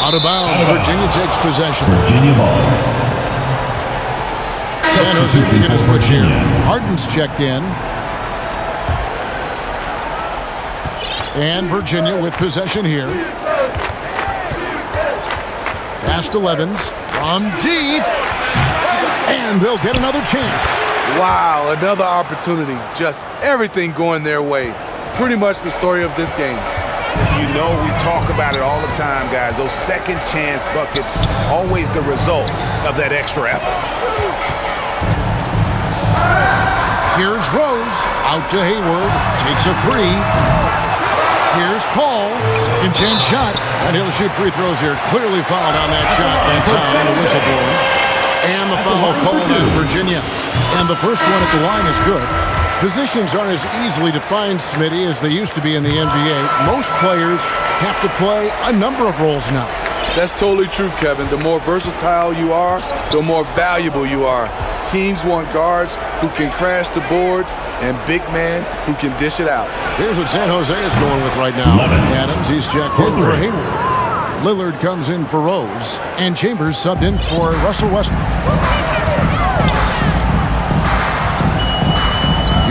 Out of bounds. Virginia takes possession. Virginia ball. San Jose making a switch here. Harden's checked in. And Virginia with possession here. Pass to Levens. From deep. And they'll get another chance. Wow, another opportunity. Just everything going their way. Pretty much the story of this game. You know, we talk about it all the time, guys. Those second chance buckets, always the result of that extra effort. Here's Rose. Out to Hayward. Takes a 3. Here's Paul. Second chance shot. And he'll shoot free throws here. Clearly fouled on that shot that time. The whistle blown. And the foul called on Virginia. And the first one at the line is good. Positions aren't as easily defined, Smitty, as they used to be in the NBA. Most players have to play a number of roles now. That's totally true, Kevin. The more versatile you are, the more valuable you are. Teams want guards who can crash the boards and big men who can dish it out. Here's what San Jose is going with right now. Adams, he's checked in for Hayward. Lillard comes in for Rose. And Chambers subbed in for Russell Westbrook.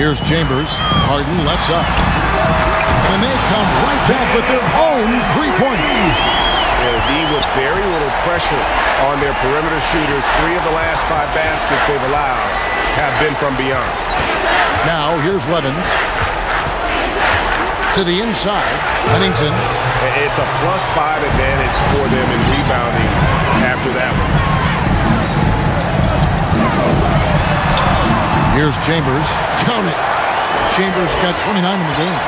Here's Chambers. Harden left side. And they come right back with their own three-pointer. They'll be with very little pressure on their perimeter shooters. 3 of the last 5 baskets they've allowed have been from beyond. Now here's Levens. To the inside. Huntington. It's a +5 advantage for them in rebounding after that one. Here's Chambers. Count it. Chambers got 29 in the game.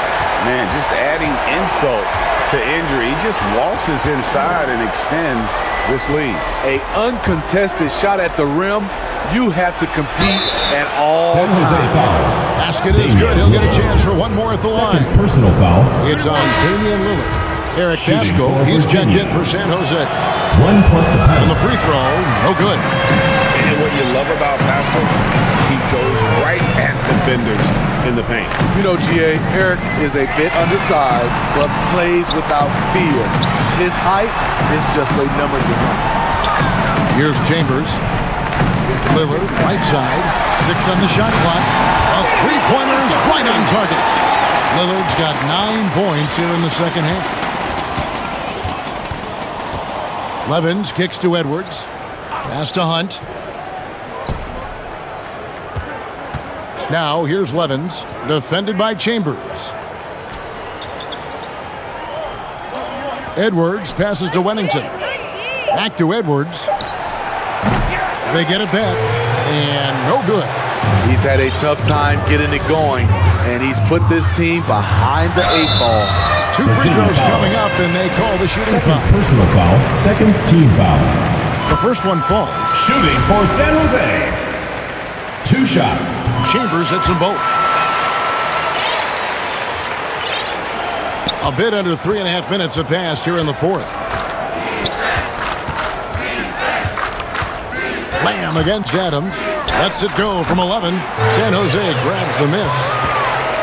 Man, just adding insult to injury. He just waltzes inside and extends this lead. A uncontested shot at the rim. You have to compete at all times. Basket is good. He'll get a chance for one more at the line. Personal foul. It's on Damian Lillard. Eric Pascal, he's checked in for San Jose. 1 plus the penalty. And the free throw, no good. And what you love about Pascal, he goes right at defenders in the paint. You know, GA, Eric is a bit undersized, but plays without fear. His height is just a number to him. Here's Chambers. Lillard, right side. 6 on the shot clock. A three-pointer's right on target. Lillard's got 9 points here in the second half. Levens kicks to Edwards. Pass to Hunt. Now here's Levens, defended by Chambers. Edwards passes to Wennington. Back to Edwards. They get it back, and no good. He's had a tough time getting it going, and he's put this team behind the 8 ball. 2 free throws coming up, and they call the shooting foul. Personal foul, second team foul. The first one falls. Shooting for San Jose. 2 shots. Chambers hits them both. A bit under 3.5 minutes have passed here in the fourth. Lamb against Adams. Lets it go from 11. San Jose grabs the miss.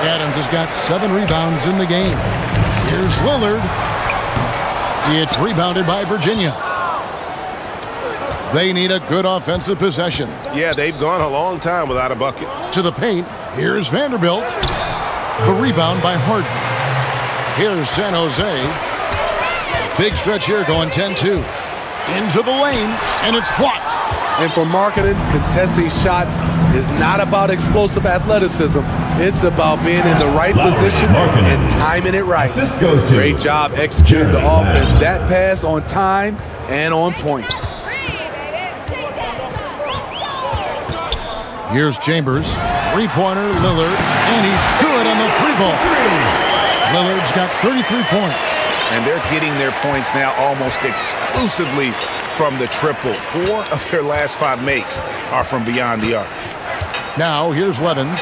Adams has got 7 rebounds in the game. Here's Lillard. It's rebounded by Virginia. They need a good offensive possession. Yeah, they've gone a long time without a bucket. To the paint. Here's Vanderbilt. The rebound by Harden. Here's San Jose. Big stretch here going 10-2. Into the lane, and it's blocked. And for marketing, contesting shots is not about explosive athleticism. It's about being in the right position and timing it right. Assist goes to Great job executing the offense. That pass on time and on point. Here's Chambers. Three-pointer, Lillard, and he's good on the 3-ball. Lillard's got 33 points. And they're getting their points now almost exclusively from the triple. 4 of their last 5 makes are from beyond the arc. Now here's Levens.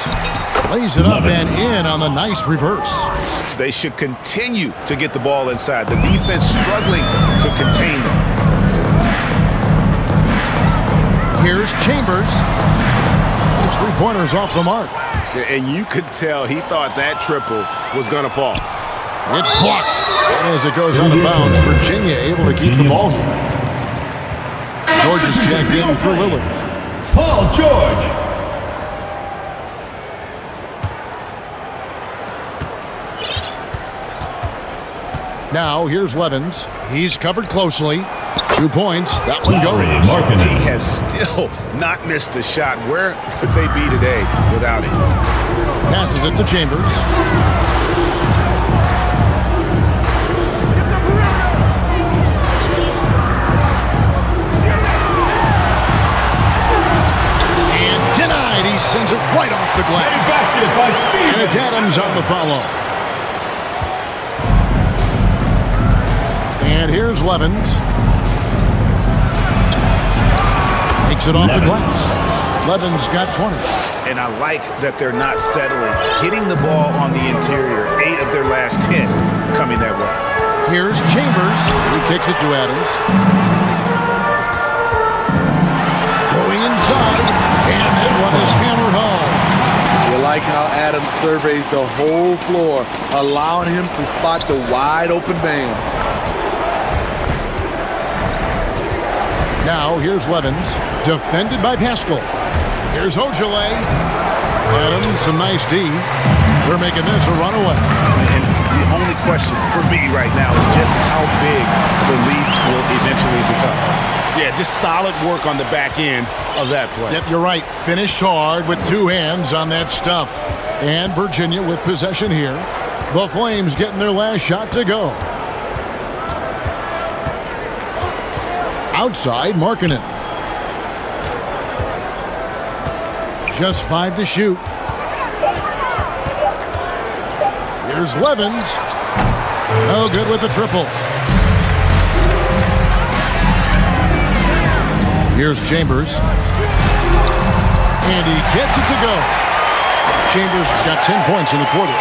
Lays it up and in on the nice reverse. They should continue to get the ball inside. The defense struggling to contain them. Here's Chambers. His 3-pointers off the mark. And you could tell he thought that triple was going to fall. It's blocked. As it goes out of bounds, Virginia able to keep the ball here. George is checked in for Lillard. Paul George. Now here's Levens. He's covered closely. 2 points. That one goes. He has still not missed a shot. Where would they be today without him? Passes it to Chambers. He sends it right off the glass. And it's Adams on the follow. And here's Levens. Makes it off the glass. Levens got 20. And I like that they're not settling. Getting the ball on the interior. 8 of their last 10 coming that way. Here's Chambers. He kicks it to Adams. Going inside. And this one is hammered home. You like how Adams surveys the whole floor, allowing him to spot the wide open man. Now here's Levens, defended by Pascal. Here's Ojale. Adams, some nice D. They're making this a runaway. And the only question for me right now is just how big the lead will eventually become. Yeah, just solid work on the back end of that play. Yep, you're right. Finished hard with 2 hands on that stuff. And Virginia with possession here. The Flames getting their last shot to go. Outside, Markkanen. Just 5 to shoot. Here's Levens. No good with the triple. Here's Chambers. And he gets it to go. Chambers has got 10 points in the quarter.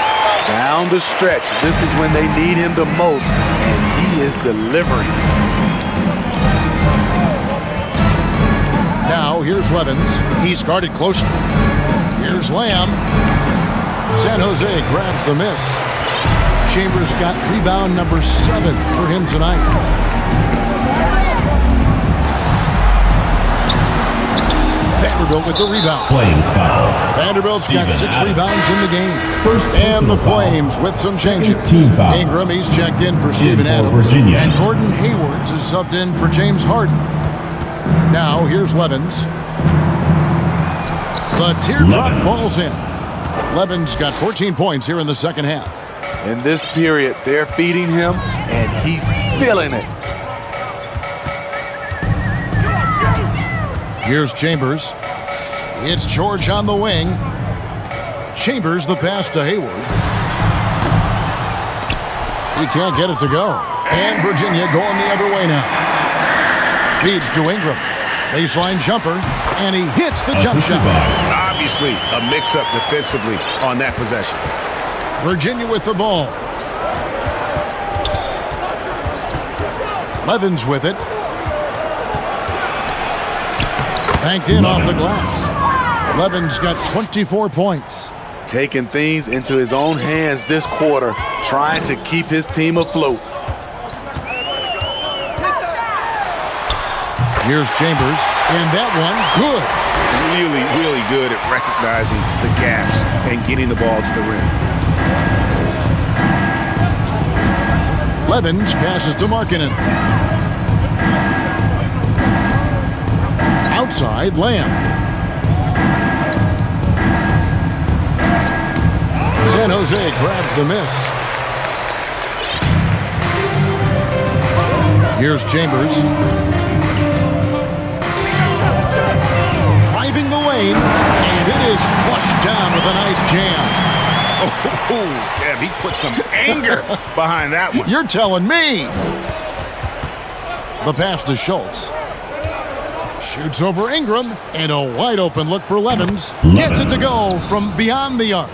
Down the stretch, this is when they need him the most, and he is delivering. Now, here's Levens. He's guarded closely. Here's Lamb. San Jose grabs the miss. Chambers got rebound number 7 for him tonight. Vanderbilt with the rebound. Flames foul. Vanderbilt's got 6 rebounds in the game. First and the Flames with some changes. Ingram, he's checked in for Steven Adams. Virginia. And Gordon Haywards is subbed in for James Harden. Now, here's Levens. The teardrop falls in. Levens got 14 points here in the second half. In this period, they're feeding him, and he's feeling it. Here's Chambers. It's George on the wing. Chambers the pass to Hayward. He can't get it to go. And Virginia going the other way now. Feeds to Ingram. Baseline jumper. And he hits the jump shot. Obviously, a mix-up defensively on that possession. Virginia with the ball. Levens with it. Banked in off the glass. Levens got 24 points. Taking things into his own hands this quarter, trying to keep his team afloat. Here's Chambers. And that one, good. Really, really good at recognizing the gaps and getting the ball to the rim. Levens passes to Markkanen. Outside, Lamb. San Jose grabs the miss. Here's Chambers. Driving the lane, and it is flushed down with a nice jam. Oh, Kev, he put some anger behind that one. You're telling me. The pass to Schultz. Shoots over Ingram, and a wide open look for Levens. Gets it to go from beyond the arc.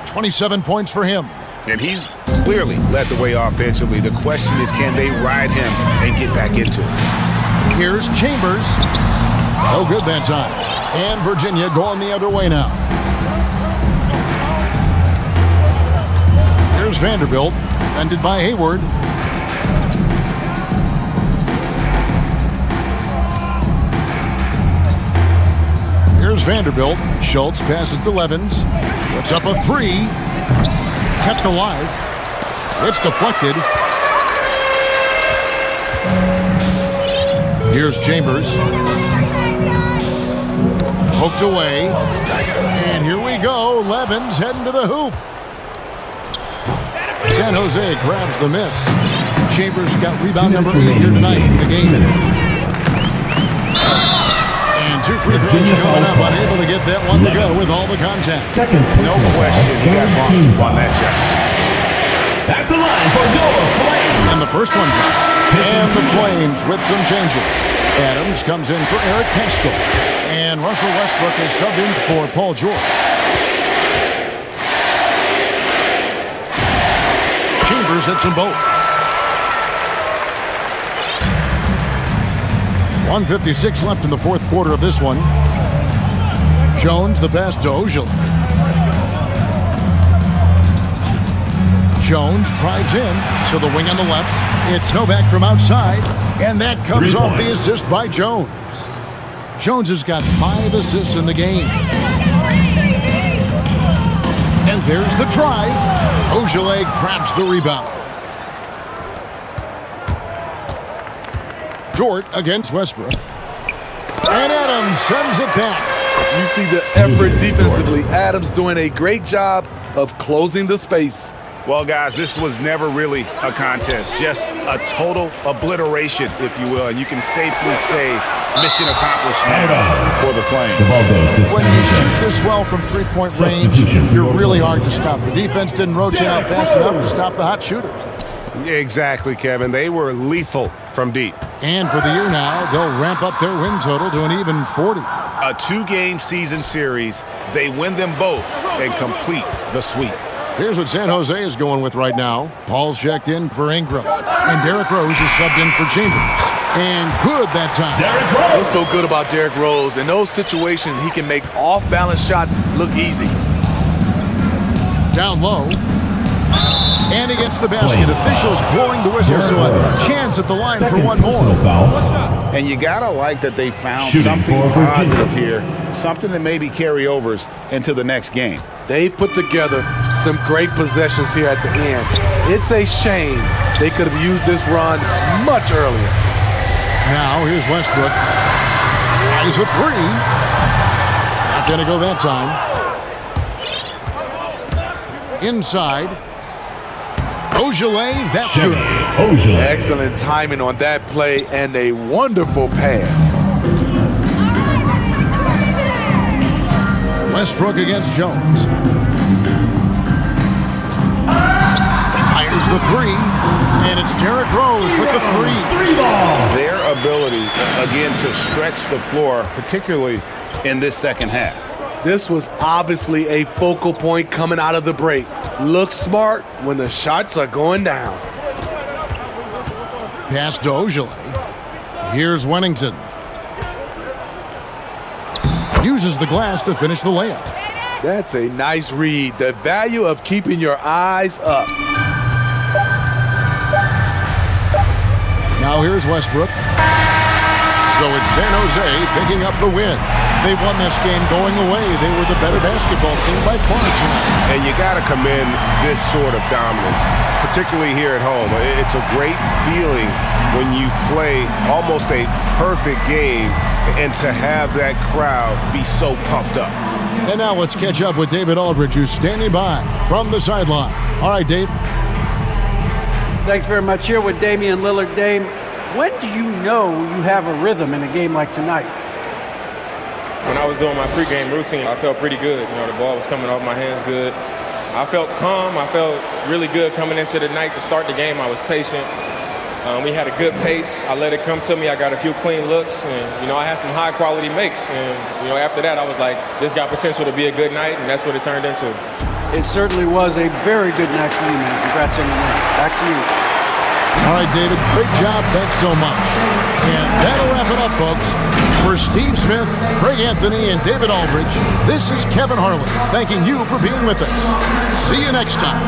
27 points for him. And he's clearly led the way offensively. The question is, can they ride him and get back into it? Here's Chambers. Oh, good that time. And Virginia going the other way now. Here's Vanderbilt, defended by Hayward. Here's Vanderbilt. Schultz passes to Levens. Puts up a 3. Kept alive. It's deflected. Here's Chambers. Poked away. And here we go. Levens heading to the hoop. San Jose grabs the miss. Chambers got rebound number 8 here tonight in the game. And 2 free throws coming up. Unable to get that one to go with all the contact. No question he got bumped on that shot. At the line for your Flames. And the first one drops. And the Flames with some changes. Adams comes in for Eric Paschal. And Russell Westbrook is subbed in for Paul George. Chambers hits them both. 1:56 left in the fourth quarter of this one. Jones the pass to Ojala. Jones drives in to the wing on the left. It's Novak from outside, and that comes off the assist by Jones. Jones has got 5 assists in the game. And there's the drive. Ojala grabs the rebound. Dort against Westbrook. And Adams sends it back. You see the effort defensively. Adams doing a great job of closing the space. Well, guys, this was never really a contest, just a total obliteration, if you will. And you can safely say mission accomplished now for the Flames. The ball goes to When San you Jose. shoot this well from three-point range, Substitution for you're your really Flames. hard to stop. The defense didn't rotate out fast enough to stop the hot shooters. Yeah, exactly, Kevin. They were lethal from deep. And for the year now, they'll ramp up their win total to an even 40. A 2-game season series. They win them both and complete the sweep. Here's what San Jose is going with right now. Paul's checked in for Ingram. And Derrick Rose is subbed in for Chambers. And good that time. What's so good about Derrick Rose? In those situations, he can make off-balance shots look easy. Down low. And he gets the basket. Officials blowing the whistle, so a chance at the line for one more. And you gotta like that they found Shooting something for Virginia. positive here, something that maybe carry overs into the next game. They've put together some great possessions here at the end. It's a shame they could have used this run much earlier. Now here's Westbrook. Eyes with three. Not gonna go that time. Inside. Ojale, that's good. Excellent timing on that play and a wonderful pass. Westbrook against Jones. Fires the three. And it's Derrick Rose with the three. Their ability, again, to stretch the floor, particularly in this second half. This was obviously a focal point coming out of the break. Look smart when the shots are going down. Pass to Ojale. Here's Wennington. Uses the glass to finish the layup. That's a nice read. The value of keeping your eyes up. Now here's Westbrook. So it's San Jose picking up the win. They won this game going away. They were the better basketball team by far tonight. And you got to commend this sort of dominance, particularly here at home. It's a great feeling when you play almost a perfect game and to have that crowd be so pumped up. And now let's catch up with David Aldridge, who's standing by from the sideline. All right, Dave. Thanks very much. Here with Damian Lillard. Dame, when do you know you have a rhythm in a game like tonight? When I was doing my pregame routine, I felt pretty good. You know, the ball was coming off my hands good. I felt calm. I felt really good coming into the night to start the game. I was patient. We had a good pace. I let it come to me. I got a few clean looks, and, you know, I had some high-quality makes. And, you know, after that, I was like, this got potential to be a good night, and that's what it turned into. It certainly was a very good night for you, man. Congrats on the win. Back to you. All right, David, great job. Thanks so much. And that'll wrap it up, folks. For Steve Smith, Greg Anthony, and David Aldridge, this is Kevin Harlan thanking you for being with us. See you next time.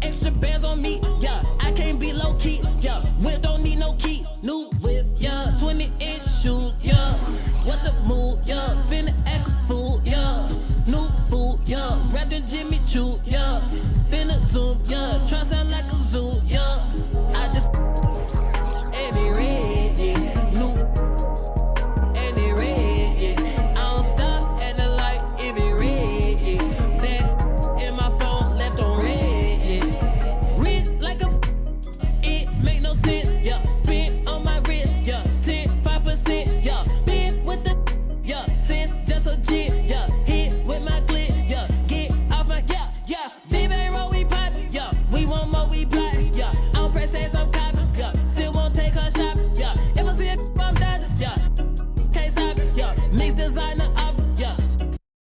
Extra bands on me, yeah. I can't be low key, yeah. We don't need no key, new